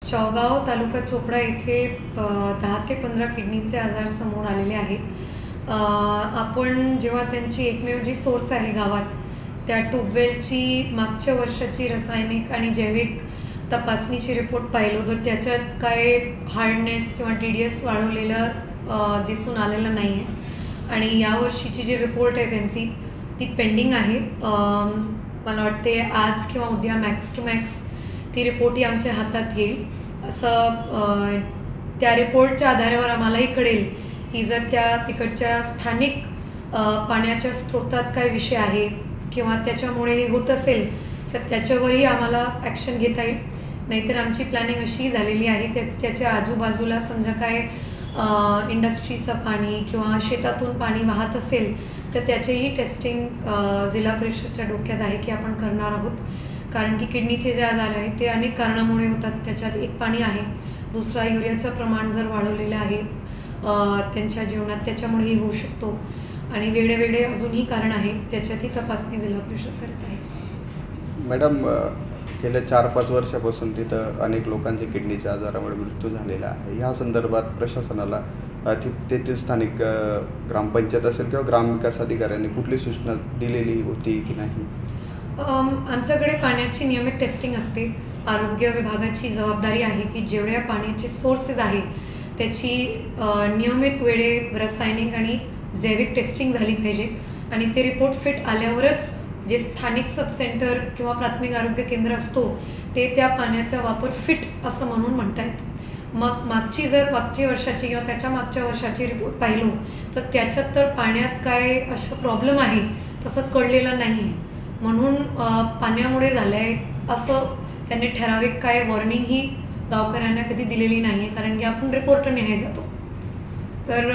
शेवगाव तालुका चोपडा येथे 10 ते 15 किडनीचे आजार समोर आलेले आहेत। आपण जेव्हा त्यांची एकमेव जी सोर्स आहे गावात त्या ट्यूबवेलची मागच्या वर्षाची रासायनिक आणि जैविक तपासणीची रिपोर्ट पाहिलो तर त्याच्यात काय हार्डनेस किंवा TDS वाढवलेलं दिसून आलेलं नाही आहे आणि यावर्षीची जी रिपोर्ट आहे त्यांची ती पेंडिंग आहे। मला वाटते आज किंवा उद्या मॅक्स टू मॅक्स ती रिपोर्ट ही आमच्या हातात येईल। असं त्या रिपोर्टच्या आधारावर आम्हालाही कळेल की जर त्या तिकडच्या स्थानिक पाण्याच्या स्रोतात काय विषय आहे किंवा त्याच्यामुळे हे होत असेल तर त्याच्यावरही आम्हाला ॲक्शन घेता येईल। नाहीतर आमची प्लॅनिंग अशी झालेली आहे की त्याच्या आजूबाजूला समजा काय इंडस्ट्रीचं पाणी किंवा शेतातून पाणी वाहत असेल तर त्याचेही टेस्टिंग जिल्हा परिषदच्या डोक्यात आहे की आपण करणार आहोत। कारण की किडनीचे जे आजार आहेत ते अनेक कारणामुळे होतात। त्याच्यात एक पाणी आहे, दुसरा युरियाचं प्रमाण जर वाढवलेलं आहे त्यांच्या जीवनात त्याच्यामुळेही होऊ शकतो आणि वेगळे अजूनही कारण आहे, त्याच्यातही तपासणी जिल्हा परिषद करत आहे। मॅडम, गेल्या 4-5 वर्षापासून तिथं अनेक लोकांचे किडनीच्या आजारामुळे मृत्यू झालेला आहे। या संदर्भात प्रशासनाला तेथील स्थानिक ग्रामपंचायत असेल किंवा ग्रामविकास अधिकाऱ्यांनी कुठली सूचना दिलेली होती की नाही? आमच्याकडे पाण्याची नियमित टेस्टिंग असते। आरोग्य विभागाची जबाबदारी आहे की जेवढ्या पाण्याचे सोर्सेस आहे त्याची नियमित वेळे रासायनिक आणि जैविक टेस्टिंग झाली पाहिजे आणि ते रिपोर्ट फिट आल्यावरच जे स्थानिक सब सेंटर किंवा प्राथमिक आरोग्य केंद्र असतो ते त्या पाण्याचा वापर फिट असं म्हणून म्हणतायत। मग मागच्या वर्षाची किंवा त्याच्या मागच्या वर्षाची रिपोर्ट पाहिलो तर त्याच्यात तर पाण्यात काय असं प्रॉब्लेम आहे तसं कळलेलं नाही आहे, म्हणून पाण्यामुळे झालं आहे असं त्यांनी ठराविक काय वॉर्निंगही गावकऱ्यांना कधी दिलेली नाही आहे। कारण की आपण रिपोर्ट न्याय जातो तर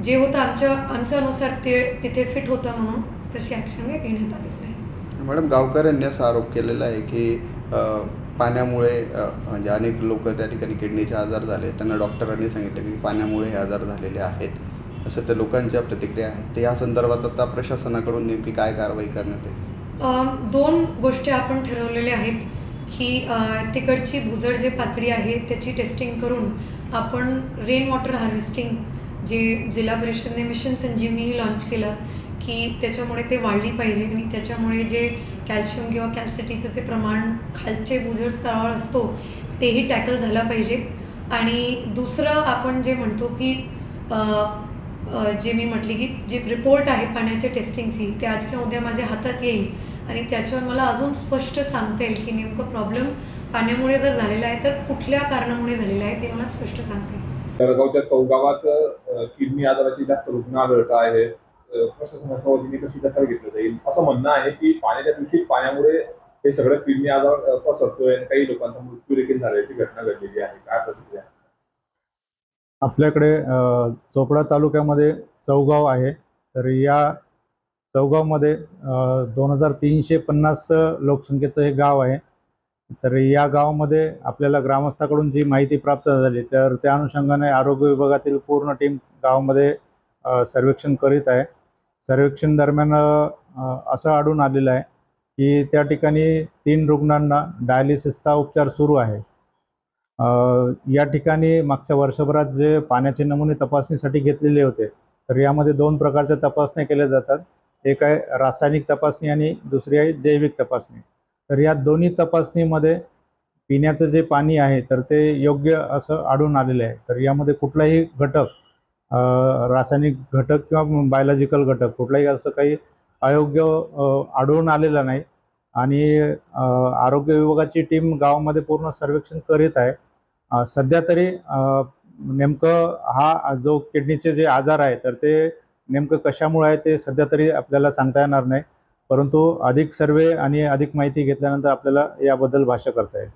जे होतं आमच्या अनुसार ते तिथे फिट होतं म्हणून तशी ॲक्शन घेण्यात आलेली नाही। मॅडम, गावकऱ्यांनी असा आरोप केलेला आहे की पाण्यामुळे म्हणजे अनेक लोक त्या ठिकाणी किडनीचे आजार झाले, त्यांना डॉक्टरांनी सांगितलं की पाण्यामुळे हे आजार झालेले आहेत, असं त्या लोकांच्या प्रतिक्रिया आहेत। तर या संदर्भात आता प्रशासनाकडून नेमकी काय कारवाई करण्यात येईल? 2 गोष्टी आपण ठरवलेल्या आहेत की तिकडची भूजल जे पातळी आहे त्याची टेस्टिंग करून आपण रेन वॉटर हार्वेस्टिंग जे जिल्हा परिषदेने मिशन संजीवनीही लॉन्च केलं की त्याच्यामुळे ते वाढली पाहिजे आणि त्याच्यामुळे जे कॅल्शियम किंवा कॅल्सिटीचं जे प्रमाण खालचे भूजल स्तरावर असतो तेही टॅकल झालं पाहिजे। आणि दुसरं आपण जे म्हणतो की जे मी म्हटली की जी रिपोर्ट आहे पाण्याच्या टेस्टिंगची ते आज किंवा उद्या माझ्या हातात येईल आणि त्याच्यावर मला अजून स्पष्ट सांगता येईल की नेमकं प्रॉब्लेम पाण्यामुळे जर झालेला आहे तर कुठल्या कारणामुळे झालेलं आहे ते मला स्पष्ट सांगता येईल। जळगावच्या चौगावात किडनी आजाराची जास्त रुग्ण आढळत आहे, प्रशासनाच्या वतीने कशी दखल घेतली जाईल असं म्हणणं आहे की पाण्याच्या दूषित पाण्यामुळे हे सगळं किडनी आजार पसरतोय आणि काही लोकांचा मृत्यू देखील झाल्याची घटना घडलेली आहे। काय प्रतिक्रिया? आपल्याकडे चोपडा तालुक्यामध्ये चौगाव आहे, तर या चौगावमध्ये 2350 लोकसंख्येचं हे गाव आहे। तर या गावामध्ये आपल्याला ग्रामस्थाकडून जी माहिती प्राप्त झाली तर त्या अनुषंगाने आरोग्य विभागातील पूर्ण टीम गावामध्ये सर्वेक्षण करीत आहे। सर्वेक्षण दरम्यान असं आढळून आलेलं आहे की त्या ठिकाणी 3 रुग्णांना डायलिसिसचा उपचार सुरू आहे। या ठिकाणी मागच्या वर्षभरात जे पाण्याचे नमुने तपासणीसाठी घेतलेले होते तर यामध्ये 2 प्रकारच्या तपासण्या केल्या जातात, एक आहे रासायनिक तपासणी आणि दुसरी आहे जैविक तपासणी। तर या दोन्ही तपासणीमध्ये पिण्याचं जे पाणी आहे तर ते योग्य असं आढळून आलेलं आहे। तर यामध्ये कुठलाही घटक रासायनिक घटक किंवा बायोलॉजिकल घटक कुठलाही असं काही अयोग्य आढळून आलेलं नाही आणि आरोग्य विभागाची टीम गावामध्ये पूर्ण सर्वेक्षण करीत आहे। सध्या तरी नेमकं हा जो किडनीचे जे आजार आहे तर ते नेमकं कशामुळे आहे ते सध्या तरी आपल्याला सांगता येणार नाही, परंतु अधिक सर्वे आणि अधिक माहिती घेतल्यानंतर आपल्याला याबद्दल भाष्य करता येईल।